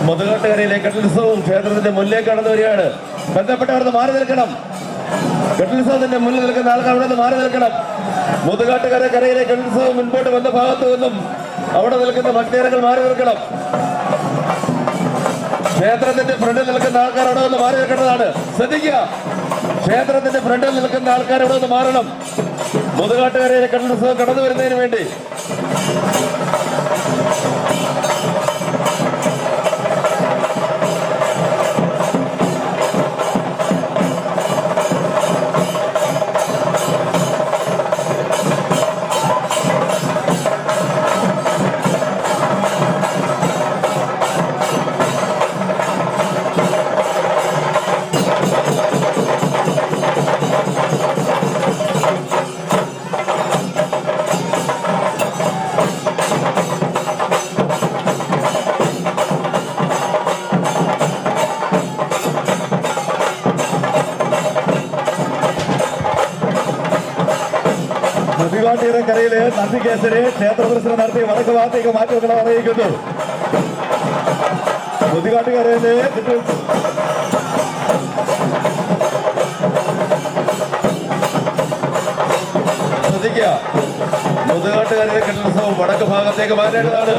മുതുകാട്ടുകരയിലെ കെട്ടുത്സവവും ക്ഷേത്രത്തിന്റെ മുന്നിലേക്ക് കടന്നു വരികയാണ്. ബന്ധപ്പെട്ടവർ മാറി നിൽക്കണം. കെട്ടുത്സവത്തിന്റെ മുന്നിൽ നിൽക്കുന്ന ആൾക്കാർ അവിടെ നിന്ന് മാറി നിൽക്കണം. മുതുകാട്ടുകര കരയിലെ കെട്ടുത്സവം മുൻപോട്ട് വന്ന ഭാഗത്തു നിന്നും അവിടെ നിൽക്കുന്ന ഭക്തജനങ്ങൾ മാറി നിൽക്കണം. ക്ഷേത്രത്തിന്റെ ഫ്രണ്ടിൽ നിൽക്കുന്ന ആൾക്കാർ അവിടെ നിന്ന് മാറി നിൽക്കേണ്ടതാണ്. ശ്രദ്ധിക്കുക, ക്ഷേത്രത്തിന്റെ ഫ്രണ്ടിൽ നിൽക്കുന്ന ആൾക്കാർ അവിടെ നിന്ന് മാറണം. മുതുകാട്ടുകരയിലെ കെട്ടുത്സവം കടന്നു വരുന്നതിന് വേണ്ടി മുതുകാട്ടുകരയിലെ നന്ദികേശനെ ക്ഷേത്ര ദർശനം നടത്തി വടക്ക് ഭാഗത്തേക്ക് മാറ്റിവെക്കണം അറിയിക്കുന്നു. മുതുകാട്ടുകരയിലെ ശ്രദ്ധിക്കുക, മുതുകാട്ടുകരയിലെ കെട്ടുത്സവം വടക്ക് ഭാഗത്തേക്ക് മാറ്റേണ്ടതാണ്.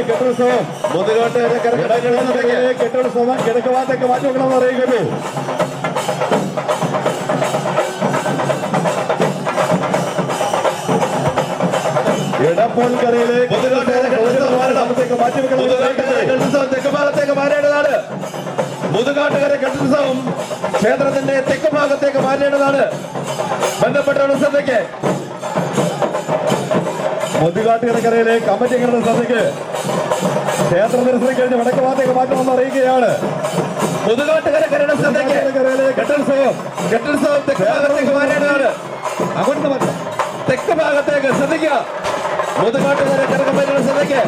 കെട്ടുത്സവം മുതുകാട്ടുകരയിലെ കെട്ടുത്സവം കിഴക്ക് ഭാഗത്തേക്ക് മാറ്റിവെക്കണമെന്ന് അറിയിക്കുന്നു. എടപ്പോൾക്കരയിലെ തെക്ക് ഭാഗത്തേക്ക് മാറ്റേണ്ടതാണ്. മുതുകാട്ടുകര കെട്ടുത്സവം ക്ഷേത്രത്തിന്റെ തെക്ക് ഭാഗത്തേക്ക് മാറ്റേണ്ടതാണ്. ബന്ധപ്പെട്ടവരുടെ ശ്രദ്ധയ്ക്ക്. മുതുകാട്ടുകരയിലെ കമ്മിറ്റികളുടെ ശ്രദ്ധയ്ക്ക് ക്ഷേത്ര ദർശനം കഴിഞ്ഞ് വടക്ക് ഭാഗത്തേക്ക് മാറ്റണമെന്ന് അറിയിക്കുകയാണ്. മുതുകാട്ടുകരയുടെ ശ്രദ്ധയ്ക്ക്. കെട്ടുത്സവം തെക്ക് ഭാഗത്തേക്ക് മാറ്റേണ്ടതാണ്. അങ്ങോട്ട് മാറ്റാം. തെക്ക് ഭാഗത്തേക്ക് ശ്രദ്ധിക്കുക. മുതുകാട്ടുകര കരകമ്പനിയുടെ ശ്രദ്ധയ്ക്ക്.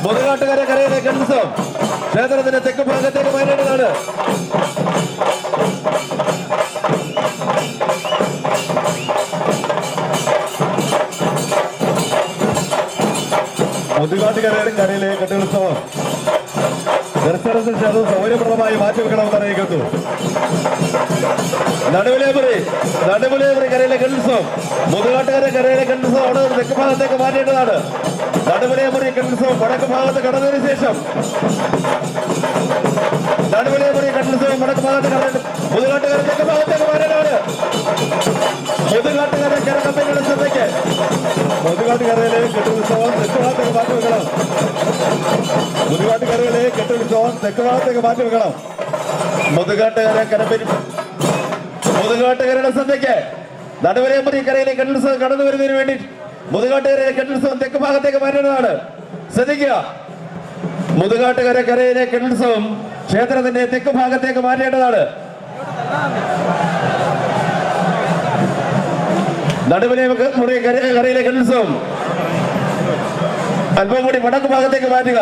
മുതുകാട്ടുകര കരയിലെ കെട്ടുത്സവം ക്ഷേത്രത്തിന്റെ തെക്ക് ഭാഗത്തേക്ക് മാറ്റേണ്ടതാണ്. മുതുകാട്ടുകരയുടെ കരയിലെ കെട്ടുത്സവം ദർശനത്തിന് ശേഷം സൗകര്യപ്രദമായി മാറ്റിവെക്കണമെന്ന് അറിയിക്കുന്നു. നടുവിലേപുരി കരയിലെ കെട്ടുത്സവം മുതുകാട്ടുകര കരയിലെ കെട്ടുത്സവം അവിടെ തെക്ക് ഭാഗത്തേക്ക് മാറ്റേണ്ടതാണ്. നടുവിലേപുരി കെട്ടുത്സവം വടക്ക് ഭാഗത്ത് കടന്നതിന് ശേഷം നടുവിലേപുരി കെട്ടുത്സവം വടക്ക് ഭാഗത്ത് കടന്നു മുതുകാട്ടുകര തെക്ക് ഭാഗത്തേക്ക് മാറ്റേണ്ടതാണ്. മുതുകാട്ടുകര കരകമ്പനിയുടെ ശ്രദ്ധയ്ക്ക്. മുതുകാട്ടുകരയിലെ കെട്ടുത്സവം തെക്ക് ഭാഗത്തേക്ക് മാറ്റിവെക്കണം. മുതുകാട്ടുകരയിലെ കെട്ടുത്സവം തെക്ക് ഭാഗത്തേക്ക് മാറ്റിവെക്കണം. മുതുകാട്ടുകരയുടെ ശ്രദ്ധയ്ക്ക്. നടുവരേമ്പതി കരയിലെ കെട്ടുത്സവം കടന്നു വരുന്നതിന് വേണ്ടി മുതുകാട്ടുകരയിലെ കെട്ടുത്സവം തെക്ക് ഭാഗത്തേക്ക് മാറ്റേണ്ടതാണ്. ശ്രദ്ധിക്കുക, മുതുകാട്ടുകര കരയിലെ കെട്ടുത്സവം ക്ഷേത്രത്തിന്റെ തെക്ക് ഭാഗത്തേക്ക് മാറ്റേണ്ടതാണ്. നടുവരേമ്പതി കരയിലെ കെട്ടുത്സവം അല്പം കൂടി വടക്ക് ഭാഗത്തേക്ക് മാറ്റുക.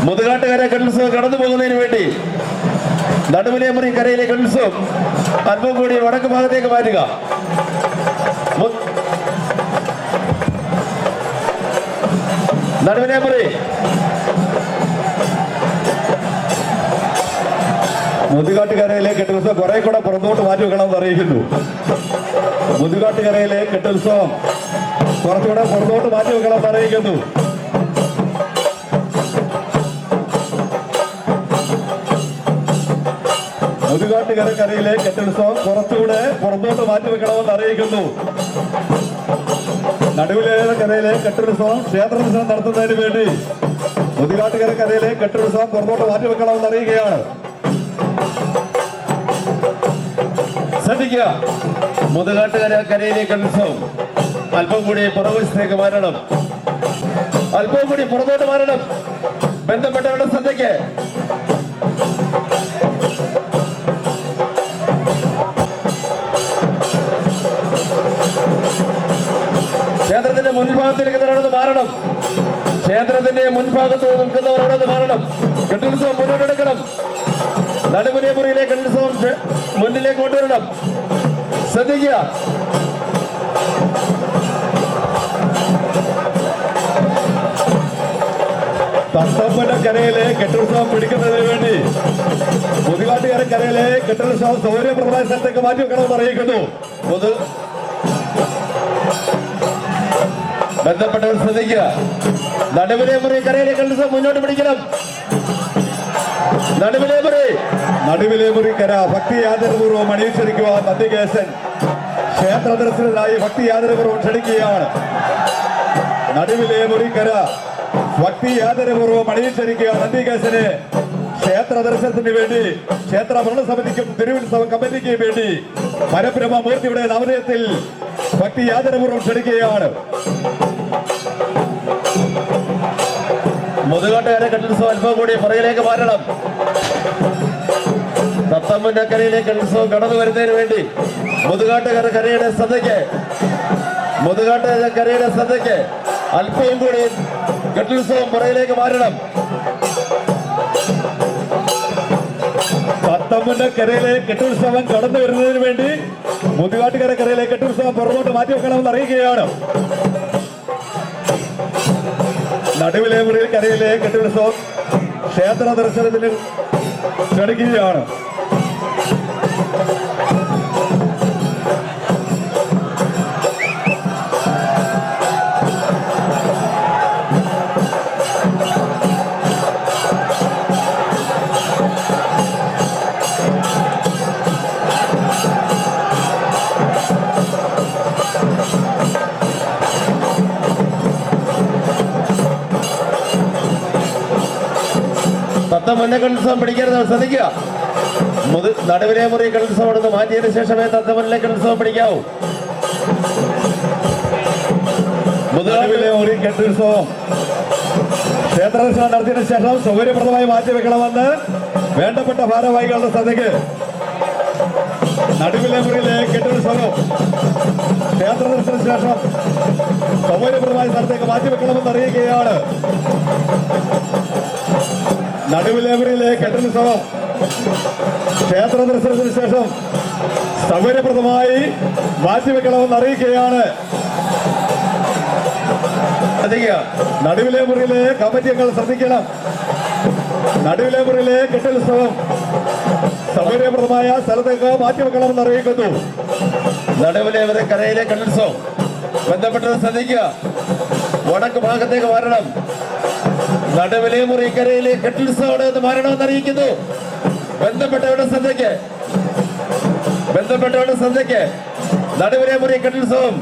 മുതുകാട്ടുകര കെട്ടുത്സവം കടന്നു പോകുന്നതിന് വേണ്ടി നടുവിലേമുറി കരയിലെ കെട്ടുത്സവം അല്പം കൂടി വടക്ക് ഭാഗത്തേക്ക് മാറ്റുക. നടുവിലേമുറി മുതുകാട്ടുകരയിലെ കെട്ടുത്സവം കുറെ കൂടെ പുറത്തോട്ട് മാറ്റിവെക്കണമെന്ന് അറിയിക്കുന്നു. മുതുകാട്ടുകരയിലെ കെട്ടുത്സവം കുറച്ചുകൂടെ പുറത്തോട്ട് മാറ്റിവെക്കണമെന്ന് അറിയിക്കുന്നു. മുതുകാട്ടുകരയിലെ കെട്ടുത്സവം കുറച്ചുകൂടെ പുറത്തോട്ട് മാറ്റിവെക്കണമെന്ന് അറിയിക്കുന്നു. നടുവിലേക്കരയിലെ കെട്ടുത്സവം ക്ഷേത്ര ദർശനം നടത്തുന്നതിന് വേണ്ടി മുതുകാട്ടുകരയിലെ കെട്ടുത്സവം പുറത്തോട്ട് മാറ്റിവെക്കണമെന്ന് അറിയുകയാണ്. ശ്രദ്ധിക്കുക, മുതുകാട്ടുകര കരയിലെ കെട്ടുത്സവം അല്പം കൂടി പുറകുവശത്തേക്ക് മാറണം. അല്പം കൂടി പുറത്തോട്ട് മാറണം. ബന്ധപ്പെട്ടവരുടെ ശ്രദ്ധയ്ക്ക്. ക്ഷേത്രത്തിന്റെ മുൻഭാഗത്തിലേക്ക് നടന്ന് മാറണം. ക്ഷേത്രത്തിന്റെ മുൻഭാഗത്ത് നിൽക്കുന്നവർ അവിടെ നിന്ന് മാറണം. കെട്ടുത്സവം മുന്നോട്ടെടുക്കണം. നടുവിലെ മുറിയിലെ കെട്ടുത്സവം മുന്നിലേക്ക് കൊണ്ടുവരണം. ശ്രദ്ധിക്കുക. തത്തമ്മനക്കരയിലെ കെട്ടുത്സവം പിടിക്കുന്നതിന് വേണ്ടി മുതുകാട്ടുകാരക്കരയിലെ കെട്ടുത്സവം സൗകര്യപ്രദമായ സ്ഥലത്തേക്ക് മാറ്റി വെക്കണമെന്ന് അറിയിക്കുന്നു. ബന്ധപ്പെട്ടവർ ശ്രദ്ധിക്കുക. നടുവിലെ മുറി കരയിലെ കെട്ടുത്സവം മുന്നോട്ട് പിടിക്കണം. നടുവിലെ മുറി കര ഭക്തി ആദരപൂർവ്വം അണിയിച്ചിരിക്കുവാൻ നന്ദികേശൻ ക്ഷേത്ര ദർശനത്തിനായി ഭക്തി ആദരപൂർവ്വം ക്ഷണിക്കുകയാണ്. നടുവിലെ മുറി കര ഭക്തി ആദരപൂർവ്വം അണിയിച്ചിരിക്കുക നന്ദികേശന് ക്ഷേത്ര ദർശനത്തിന് വേണ്ടി ക്ഷേത്ര ഭരണസമിതിക്കും തിരുവുത്സവം കമ്മിറ്റിക്കും വേണ്ടി പരബ്രഹ്മമൂർത്തിയുടെ നവോദയത്തിൽ ഭക്തി ആദരപൂർവ്വം ക്ഷണിക്കുകയാണ്. മുതുകാട്ടുകാരെ കെട്ടുത്സവം അല്പം കൂടി പുറകിലേക്ക് മാറ്റണം. തത്തമ്മനക്കരയിലെ കെട്ടുത്സവം കടന്നു വരുന്നതിന് വേണ്ടി മുതുകാട്ടുകാരക്കരയുടെ ശ്രദ്ധയ്ക്ക് അല്പവും കൂടി കെട്ടുത്സവം പുറകിലേക്ക് മാറ്റണം. തത്തമ്മനക്കരയിലെ കെട്ടുത്സവം കടന്നു വരുന്നതിന് വേണ്ടി മുതുകാട്ടുകാരക്കരയിലെ കെട്ടുത്സവം പുറകോട്ട് മാറ്റി വെക്കണമെന്ന് അറിയിക്കുകയാണ്. നടുവിലെ മുറിയിൽ കരയിലെ കെട്ടുത്സവം ക്ഷേത്ര ദർശനത്തിന് ക്ഷണിക്കുകയാണ്. തത്തമ്മന്നെ കെട്ടുത്സവം പിടിക്കരുത്, ശ്രദ്ധിക്കുക. നടുവിലെ മുറി കെട്ടുത്സവം എടുത്ത് മാറ്റിയതിനു ശേഷമേ തത്തമ്മനിലെ കെട്ടുത്സവം പിടിക്കാവൂ. നടുവിലെ മുറി കെട്ടുത്സവം ക്ഷേത്ര ദർശനം നടത്തിയതിനു ശേഷം സൗകര്യപ്രദമായി മാറ്റിവെക്കണമെന്ന് വേണ്ടപ്പെട്ട ഭാരവാഹികളുടെ ശ്രദ്ധയ്ക്ക്. നടുവിലെ മുറിയിലെ കെട്ടുത്സവം ക്ഷേത്ര ദർശനത്തിന് ശേഷം സൗകര്യപ്രദമായ സ്ഥലത്തേക്ക് മാറ്റിവെക്കണമെന്ന് അറിയിക്കുകയാണ്. നടുവിലെ മുറിയിലെ കെട്ടുത്സവം ക്ഷേത്ര ദർശനത്തിന് ശേഷം സൗകര്യപ്രദമായി മാറ്റിവെക്കണമെന്ന് അറിയിക്കുകയാണ്. നടുവിലെ മുറിയിലെ കമ്മിറ്റികൾ ശ്രദ്ധിക്കണം. നടുവിലെ മുറിയിലെ കെട്ടുത്സവം സൗകര്യപ്രദമായ സ്ഥലത്തേക്ക് മാറ്റിവെക്കണമെന്ന് അറിയിക്കുന്നു. നടുവിലെ മുറി കരയിലെ കെട്ടുത്സവം ബന്ധപ്പെട്ടത് ശ്രദ്ധിക്കുക. വടക്ക് ഭാഗത്തേക്ക് മാറണം. നടുവിലെ മുറി കരയിലെ കെട്ടുത്സവം എന്ന് മാറണമെന്ന് അറിയിക്കുന്നു. ബന്ധപ്പെട്ടവരുടെ ശ്രദ്ധയ്ക്ക് നടുവിലെ മുറി കെട്ടുത്സവം